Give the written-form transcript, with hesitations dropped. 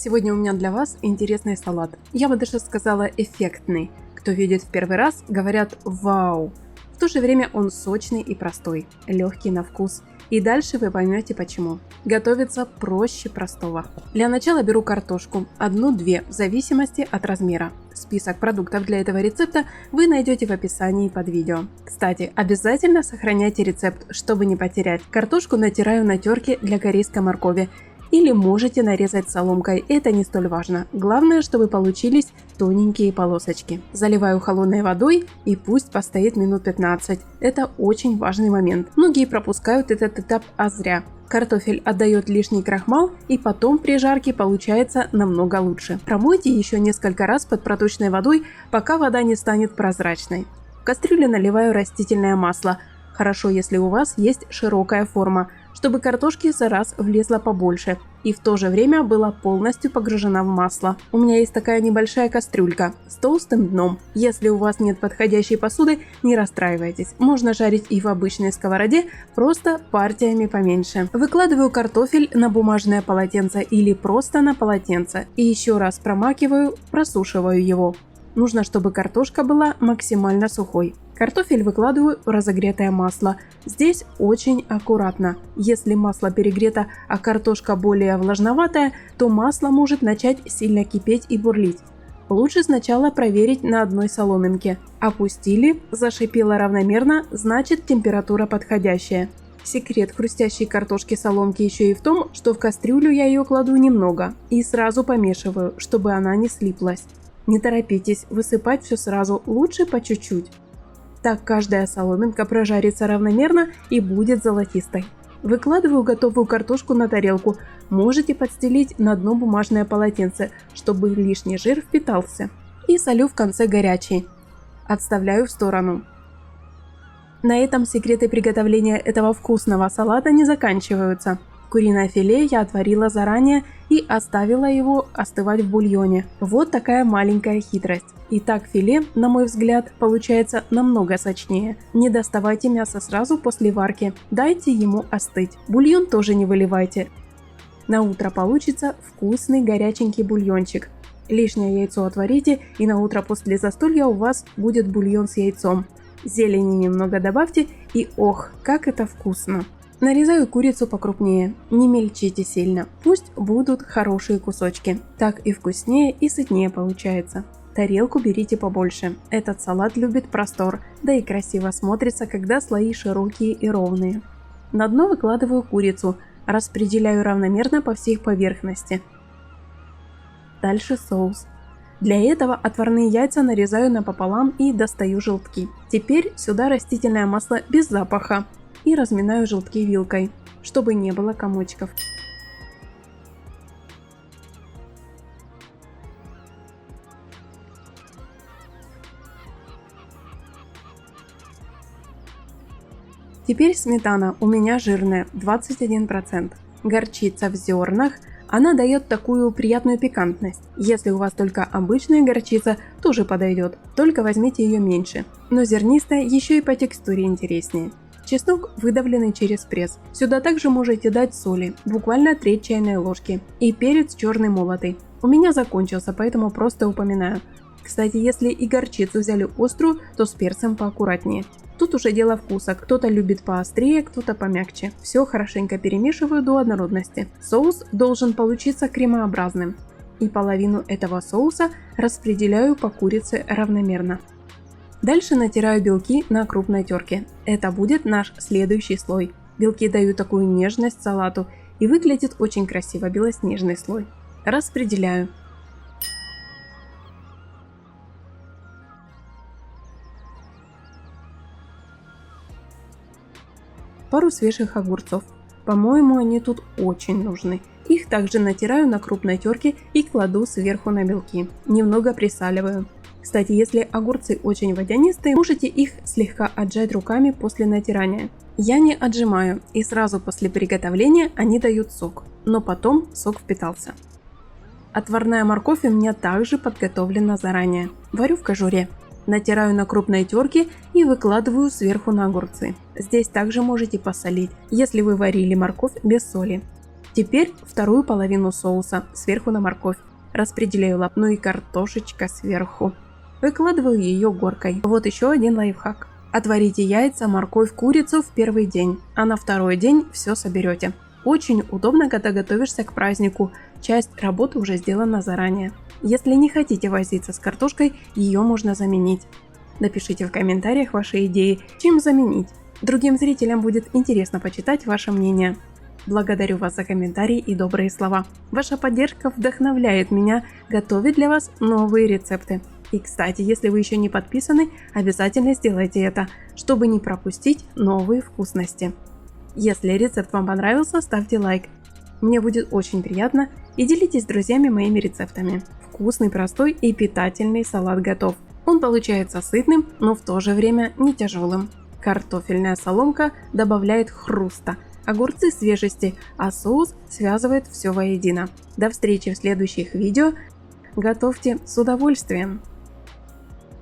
Сегодня у меня для вас интересный салат. Я бы даже сказала эффектный. Кто видит в первый раз, говорят «Вау!». В то же время он сочный и простой, легкий на вкус. И дальше вы поймете почему. Готовится проще простого. Для начала беру картошку, 1-2 в зависимости от размера. Список продуктов для этого рецепта вы найдете в описании под видео. Кстати, обязательно сохраняйте рецепт, чтобы не потерять. Картошку натираю на терке для корейской моркови. Или можете нарезать соломкой, это не столь важно. Главное, чтобы получились тоненькие полосочки. Заливаю холодной водой и пусть постоит минут 15. Это очень важный момент. Многие пропускают этот этап, а зря. Картофель отдает лишний крахмал, и потом при жарке получается намного лучше. Промойте еще несколько раз под проточной водой, пока вода не станет прозрачной. В кастрюлю наливаю растительное масло. Хорошо, если у вас есть широкая форма, чтобы картошки за раз влезло побольше и в то же время была полностью погружена в масло. У меня есть такая небольшая кастрюлька с толстым дном. Если у вас нет подходящей посуды, не расстраивайтесь. Можно жарить и в обычной сковороде, просто партиями поменьше. Выкладываю картофель на бумажное полотенце или просто на полотенце и еще раз промакиваю, просушиваю его. Нужно, чтобы картошка была максимально сухой. Картофель выкладываю в разогретое масло. Здесь очень аккуратно. Если масло перегрето, а картошка более влажноватая, то масло может начать сильно кипеть и бурлить. Лучше сначала проверить на одной соломинке. Опустили, зашипело равномерно, значит температура подходящая. Секрет хрустящей картошки соломки еще и в том, что в кастрюлю я ее кладу немного и сразу помешиваю, чтобы она не слиплась. Не торопитесь высыпать все сразу, лучше по чуть-чуть. Так каждая соломинка прожарится равномерно и будет золотистой. Выкладываю готовую картошку на тарелку. Можете подстелить на дно бумажное полотенце, чтобы лишний жир впитался. И солю в конце горячий. Отставляю в сторону. На этом секреты приготовления этого вкусного салата не заканчиваются. Куриное филе я отварила заранее и оставила его остывать в бульоне. Вот такая маленькая хитрость. Итак, филе, на мой взгляд, получается намного сочнее. Не доставайте мясо сразу после варки, дайте ему остыть. Бульон тоже не выливайте. На утро получится вкусный горяченький бульончик. Лишнее яйцо отварите, и на утро после застолья у вас будет бульон с яйцом. Зелени немного добавьте, и ох, как это вкусно! Нарезаю курицу покрупнее, не мельчите сильно, пусть будут хорошие кусочки. Так и вкуснее, и сытнее получается. Тарелку берите побольше, этот салат любит простор, да и красиво смотрится, когда слои широкие и ровные. На дно выкладываю курицу, распределяю равномерно по всей поверхности. Дальше соус. Для этого отварные яйца нарезаю напополам и достаю желтки. Теперь сюда растительное масло без запаха. И разминаю желтки вилкой, чтобы не было комочков. Теперь сметана у меня жирная, 21%. Горчица в зернах, она дает такую приятную пикантность. Если у вас только обычная горчица, тоже подойдет, только возьмите ее меньше. Но зернистая еще и по текстуре интереснее. Чеснок выдавленный через пресс. Сюда также можете дать соли, буквально 3 чайные ложки. И перец черный молотый. У меня закончился, поэтому просто упоминаю. Кстати, если и горчицу взяли острую, то с перцем поаккуратнее. Тут уже дело вкуса. Кто-то любит поострее, кто-то помягче. Все хорошенько перемешиваю до однородности. Соус должен получиться кремообразным. И половину этого соуса распределяю по курице равномерно. Дальше натираю белки на крупной терке. Это будет наш следующий слой. Белки дают такую нежность салату и выглядит очень красиво, белоснежный слой. Распределяю. Пару свежих огурцов. По-моему, они тут очень нужны. Их также натираю на крупной терке и кладу сверху на белки. Немного присаливаю. Кстати, если огурцы очень водянистые, можете их слегка отжать руками после натирания. Я не отжимаю, и сразу после приготовления они дают сок, но потом сок впитался. Отварная морковь у меня также подготовлена заранее. Варю в кожуре. Натираю на крупной терке и выкладываю сверху на огурцы. Здесь также можете посолить, если вы варили морковь без соли. Теперь вторую половину соуса сверху на морковь. Распределяю лапну и картошечка сверху. Выкладываю ее горкой. Вот еще один лайфхак. Отварите яйца, морковь, курицу в первый день, а на второй день все соберете. Очень удобно, когда готовишься к празднику. Часть работы уже сделана заранее. Если не хотите возиться с картошкой, ее можно заменить. Напишите в комментариях ваши идеи, чем заменить. Другим зрителям будет интересно почитать ваше мнение. Благодарю вас за комментарии и добрые слова. Ваша поддержка вдохновляет меня готовить для вас новые рецепты. И, кстати, если вы еще не подписаны, обязательно сделайте это, чтобы не пропустить новые вкусности. Если рецепт вам понравился, ставьте лайк. Мне будет очень приятно, и делитесь с друзьями моими рецептами. Вкусный, простой и питательный салат готов. Он получается сытным, но в то же время не тяжелым. Картофельная соломка добавляет хруста, огурцы свежести, а соус связывает все воедино. До встречи в следующих видео. Готовьте с удовольствием!